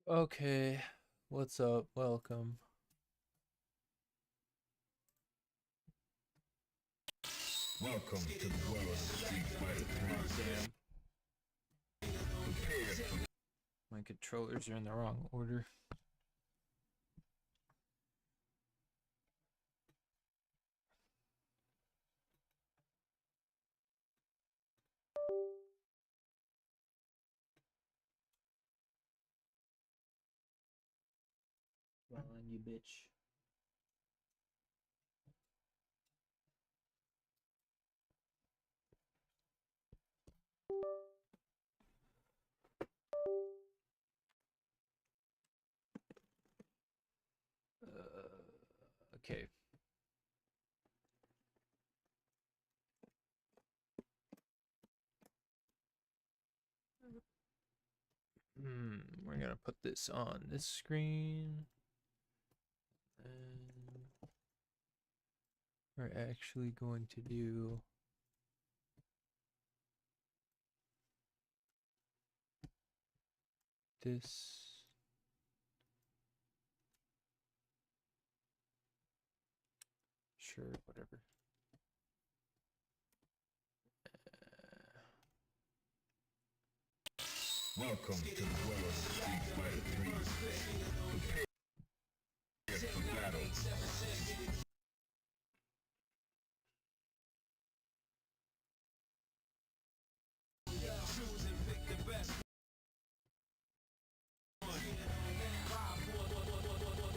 Okay, what's up? Welcome. Welcome to the world of Street Fighter 3. Damn. My controllers are in the wrong order. Come on, you bitch. Okay. We're gonna put this on this screen. And we're actually going to do this. Sure, whatever. Welcome to the world of Street Fighter 3. Prepare for battle.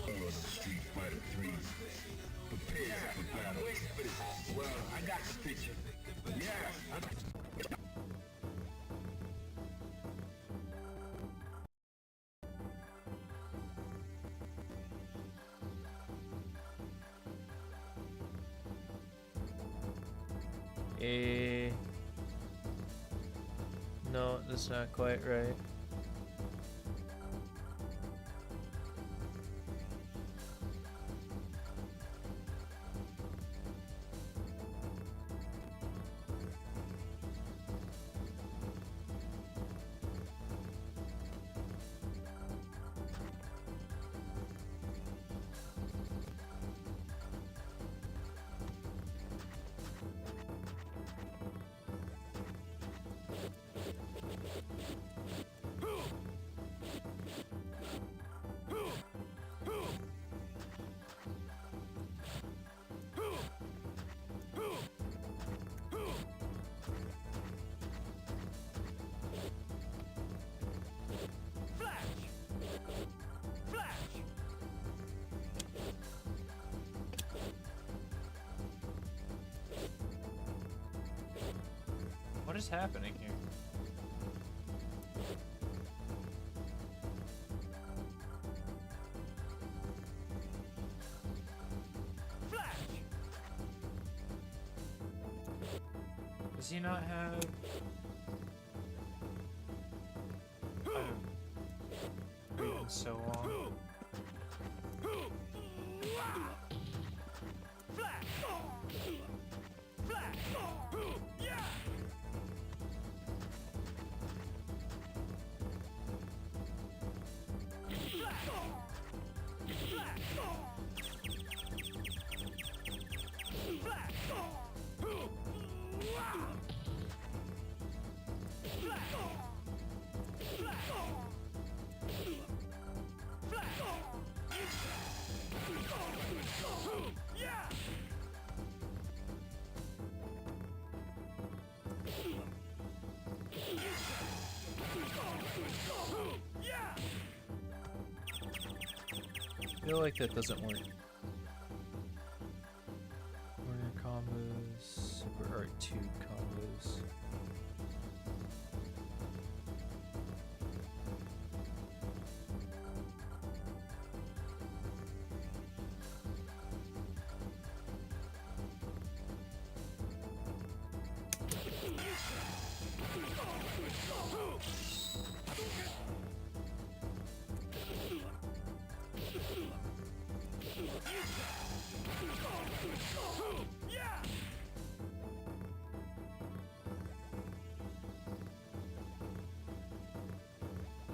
World of Street Fighter 3. Prepare for battle. Well, I got the picture. Yeah. No, that's not quite right. What is happening here? Does he not have... Waiting so long. I feel like that doesn't work. Warrior combos, Super Art 2 combos.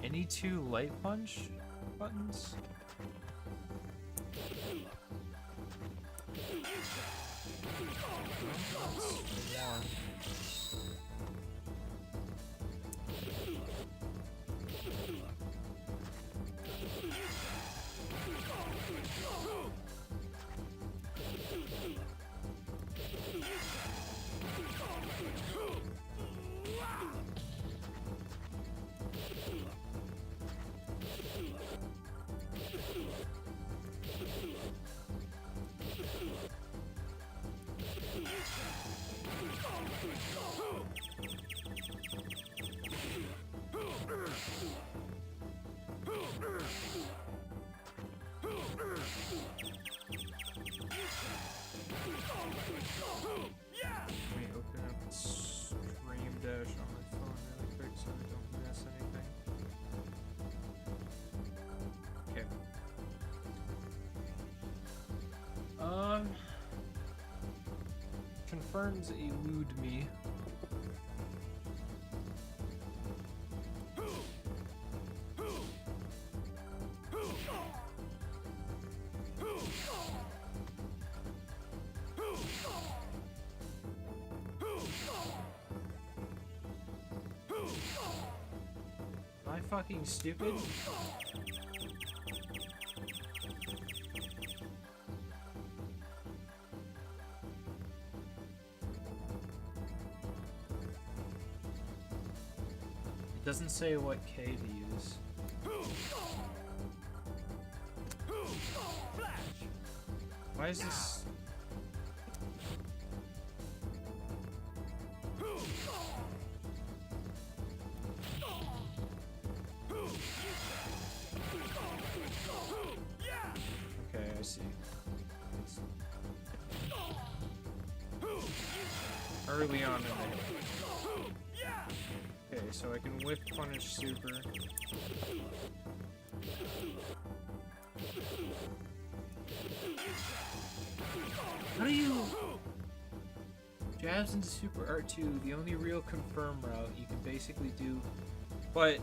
Any two light punch? buttons? Let me open up Stream Dash on my phone really quick so I don't miss anything. Okay. Confirms elude me. Am I fucking stupid? It doesn't say what K to use. Why is this? Okay, I see. It's early on in there. Okay, so I can whip punish super. How do you jabs into super R2? The only real confirm route you can basically do, but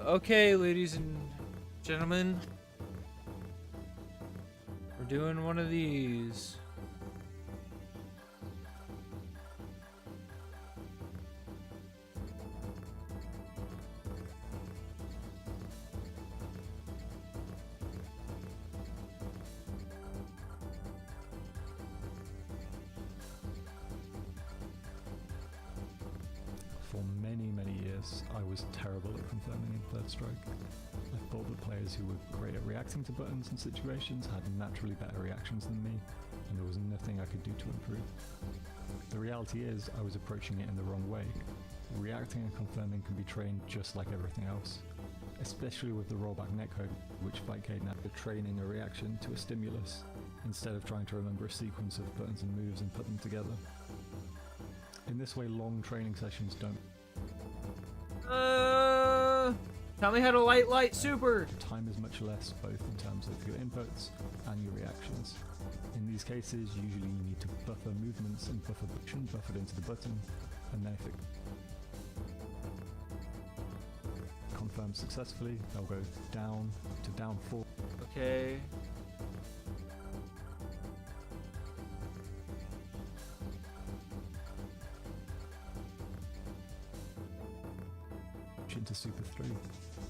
okay, ladies and gentlemen, we're doing one of these. For many, many years, I was terrible at confirming in Third Strike. I thought that players who were great at reacting to buttons and situations had naturally better reactions than me, and there was nothing I could do to improve. The reality is, I was approaching it in the wrong way. Reacting and confirming can be trained just like everything else, especially with the rollback netcode, which Fightcade now is training a reaction to a stimulus, instead of trying to remember a sequence of buttons and moves and put them together. In this way, long training sessions don't. Tell me how to light super. Time is much less, both in terms of your inputs and your reactions. In these cases, usually you need to buffer movements and buffer it into the button, and then if it confirms successfully, they'll go down to down 4. Okay. Into Super 3.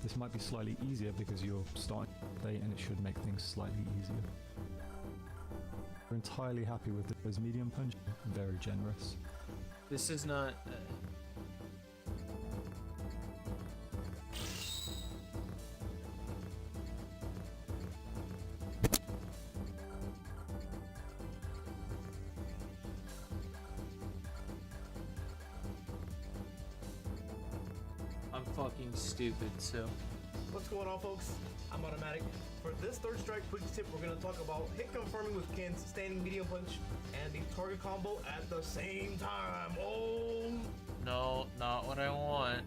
This might be slightly easier because you're starting today and it should make things slightly easier. We're entirely happy with those medium punch, very generous. This is not... I'm fucking stupid, so... What's going on, folks? I'm Automatic. For this third strike quick tip, we're going to talk about hit confirming with Ken's standing medium punch and the target combo at the same time. Oh! No, not what I want.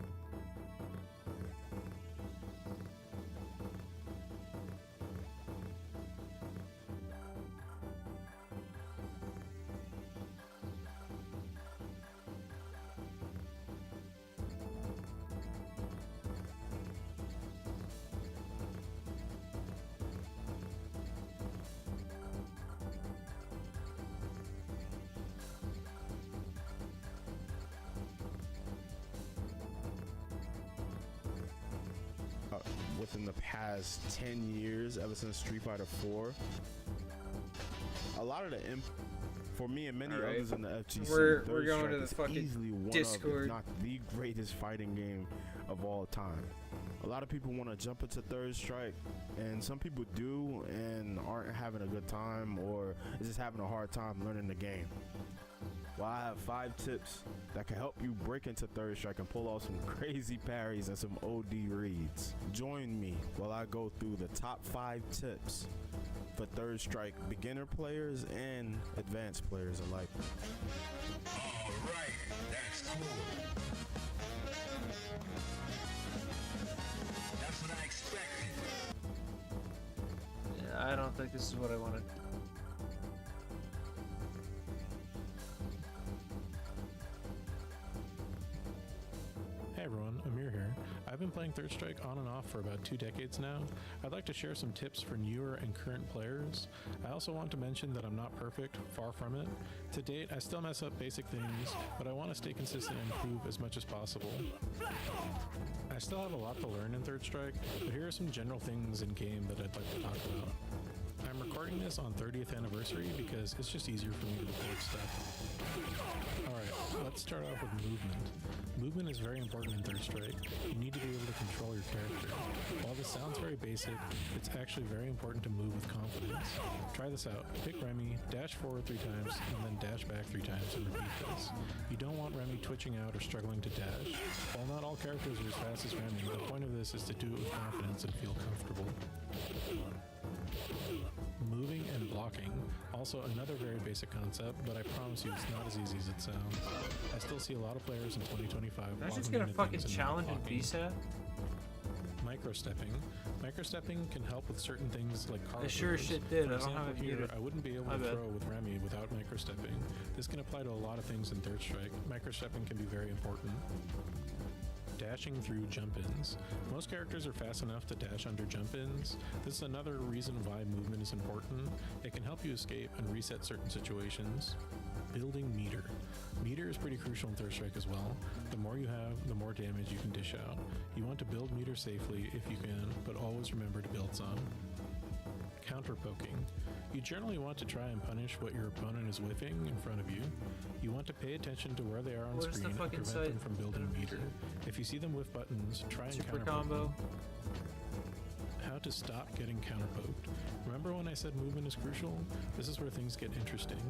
Within the past 10 years, ever since Street Fighter 4, a lot of the for me and many Alright. others in the FGC, We're Third going Strike to the is fucking easily one of, Discord. if not the greatest fighting game of all time. A lot of people want to jump into Third Strike, and some people do and aren't having a good time or is just having a hard time learning the game. Well, I have 5 tips that can help you break into Third Strike and pull off some crazy parries and some OD reads. Join me while I go through the top 5 tips for Third Strike beginner players and advanced players alike. Alright, that's cool. That's what I expected. Yeah, I don't think this is what I wanted. Hey everyone, Amir here. I've been playing Third Strike on and off for about 2 decades now. I'd like to share some tips for newer and current players. I also want to mention that I'm not perfect, far from it. To date, I still mess up basic things, but I want to stay consistent and improve as much as possible. I still have a lot to learn in Third Strike, but here are some general things in game that I'd like to talk about. I'm recording this on 30th anniversary because it's just easier for me to record stuff. Alright, let's start off with movement. Movement is very important in Third Strike. You need to be able to control your character. While this sounds very basic, it's actually very important to move with confidence. Try this out. Pick Remy, dash forward 3 times, and then dash back 3 times and repeat this. You don't want Remy twitching out or struggling to dash. While not all characters are as fast as Remy, the point of this is to do it with confidence and feel comfortable. Moving and blocking, also another very basic concept, but I promise you it's not as easy as it sounds. I still see a lot of players in 2025 Did I just walking get a into fucking things and not challenge in blocking. VSAT? Microstepping. Microstepping can help with certain things like car I sure as throws. shit did. For I don't have example, it here, muted. I wouldn't be able My to bad. throw with Remy without microstepping. This can apply to a lot of things in Third Strike. Microstepping can be very important. Dashing through jump-ins. Most characters are fast enough to dash under jump-ins. This is another reason why movement is important. It can help you escape and reset certain situations. Building meter. Meter is pretty crucial in Third Strike as well. The more you have, the more damage you can dish out. You want to build meter safely if you can, but always remember to build some. Counter poking. You generally want to try and punish what your opponent is whiffing in front of you. You want to pay attention to where they are on What is the screen and fucking prevent site? them from building meter. If you see them whiff buttons, try and Super counter poke combo. them. How to stop getting counter poked. Remember when I said movement is crucial? This is where things get interesting.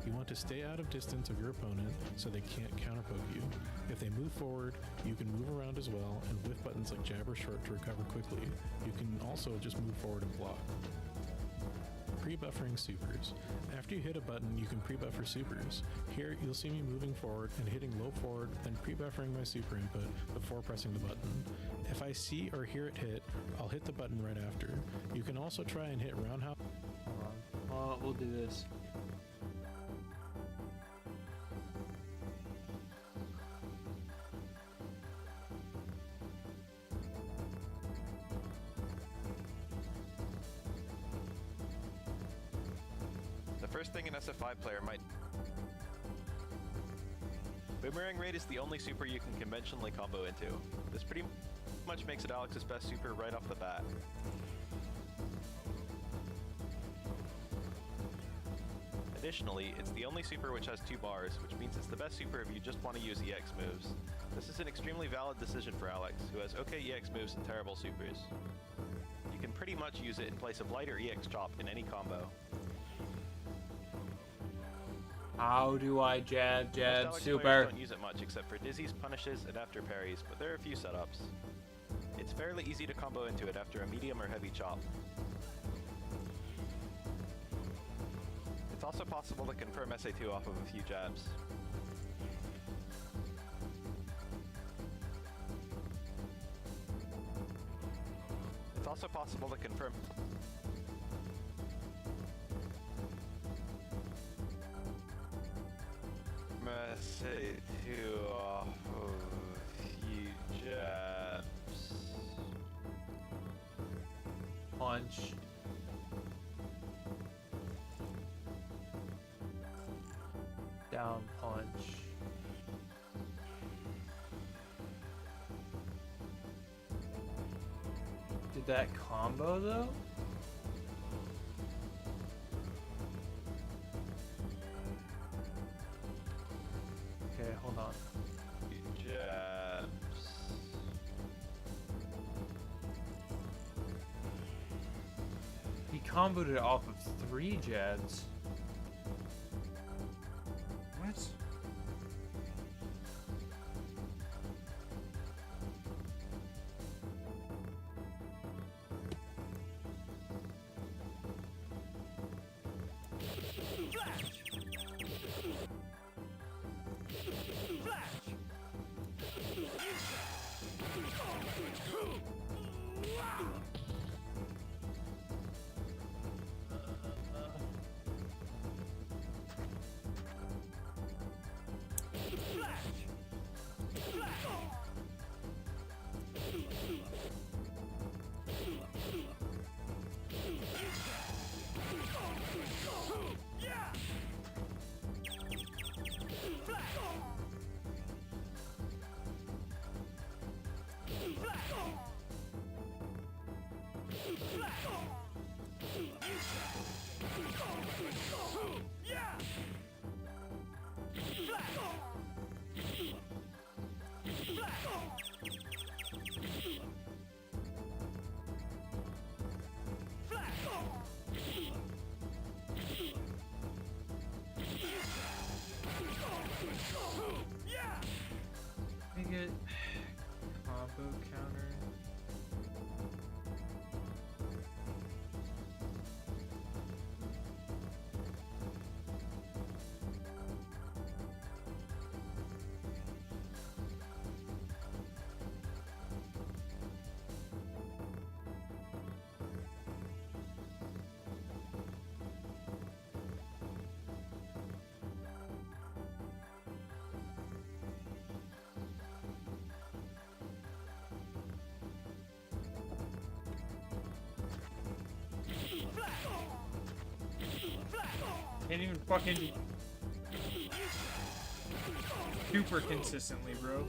You want to stay out of distance of your opponent so they can't counter poke you. If they move forward, you can move around as well and whiff buttons like jab or short to recover quickly. You can also just move forward and block. Pre-buffering supers. After you hit a button, you can pre-buffer supers. Here, you'll see me moving forward and hitting low forward, then pre-buffering my super input before pressing the button. If I see or hear it hit, I'll hit the button right after. You can also try and hit roundhouse. Hold on. We'll do this. The first thing an SF5 player might... Boomerang Raid is the only super you can conventionally combo into. This pretty much makes it Alex's best super right off the bat. Additionally, it's the only super which has 2 bars, which means it's the best super if you just want to use EX moves. This is an extremely valid decision for Alex, who has okay EX moves and terrible supers. You can pretty much use it in place of light or EX chop in any combo. How do I jab, Most jab, Alex super? players don't use it much except for dizzies, punishes, and after parries, but there are a few setups. It's fairly easy to combo into it after a medium or heavy chop. It's also possible to confirm SA2 off of a few jabs. It's also possible to confirm SA2 off of a few jabs. Punch. Down punch. Did that combo though? Okay, hold on. Jabs. He comboed it off of 3 jabs. What? Can I get combo counter? Can't even fucking super consistently, bro.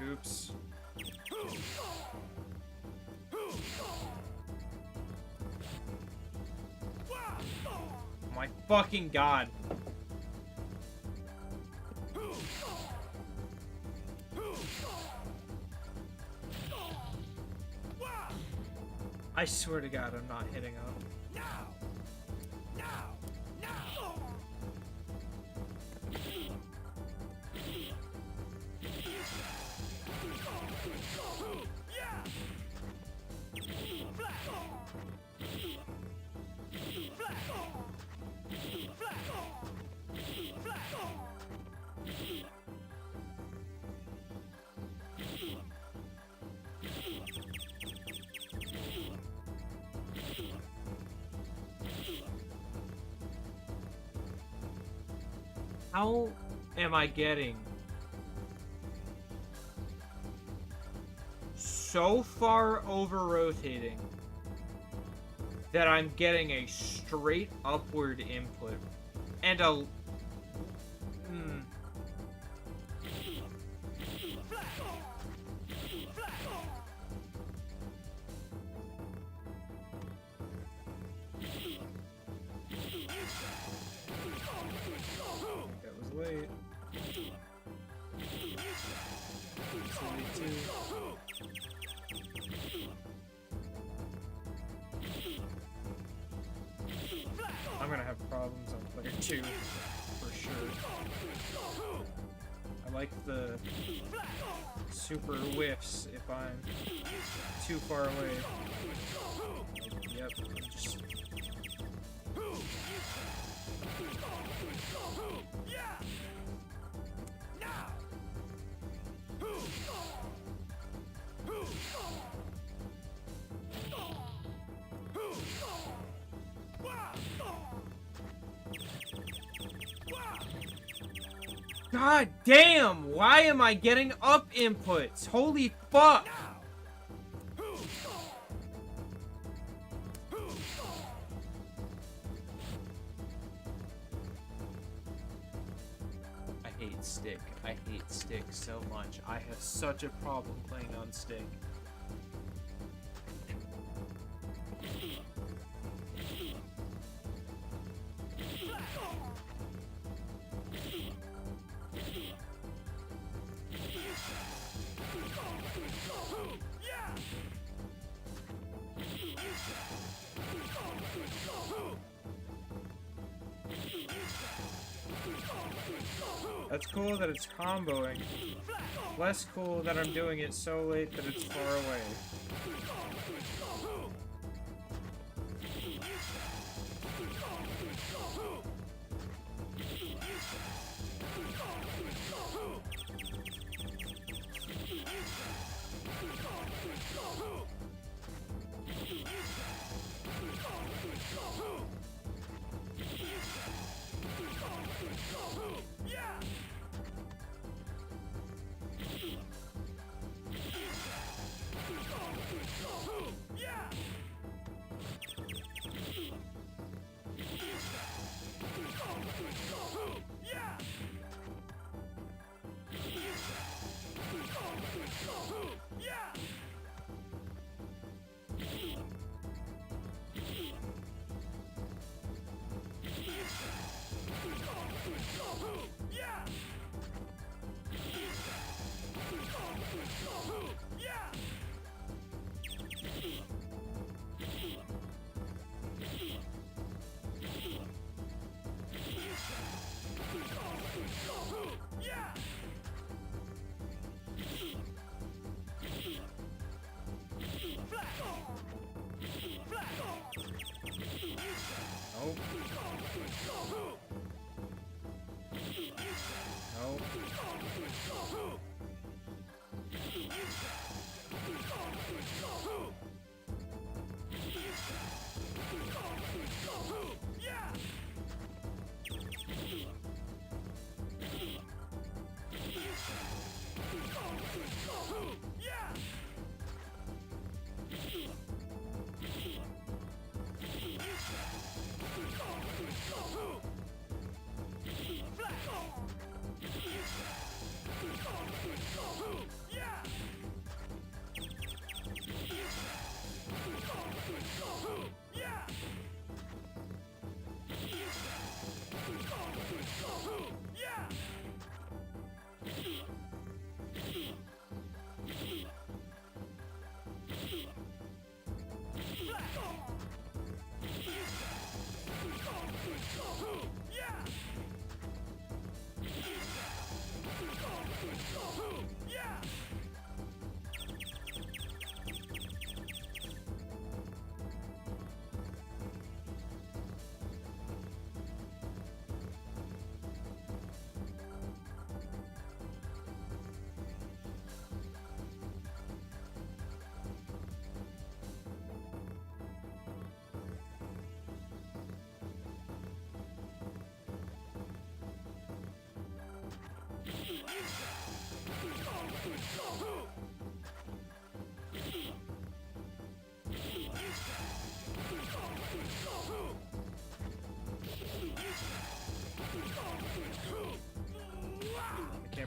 Oops. Oh my fucking god. I swear to god I'm not hitting up. How am I getting so far over rotating that I'm getting a straight upward input and a that was late. It's only two. I'm gonna have problems on player 2 for sure. I like the super whiffs if I'm too far away. Yep, I'm just God damn! Why am I getting up inputs? Holy fuck! I hate stick. I hate stick so much. I have such a problem playing on stick. That's cool that it's comboing. Less cool that I'm doing it so late that it's far away.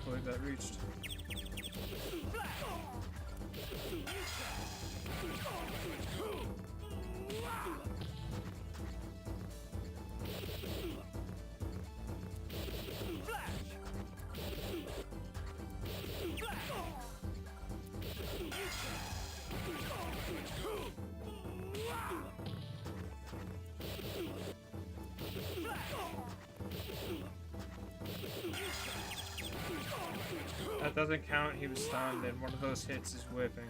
can't believe that reached. That doesn't count, he was stunned, and one of those hits is whipping.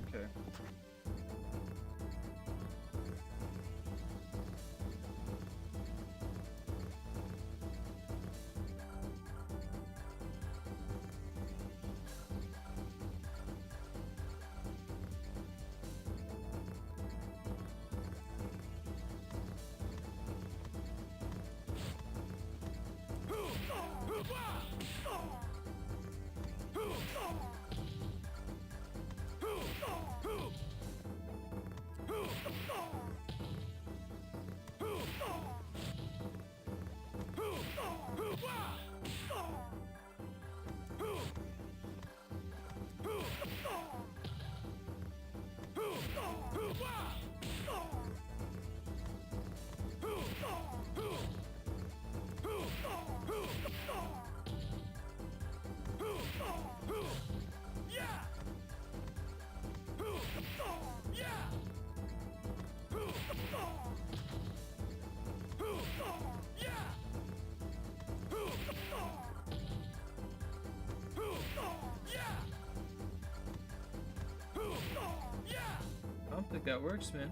Okay. I don't think that works, man.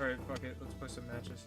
Alright, fuck it. Let's play some matches.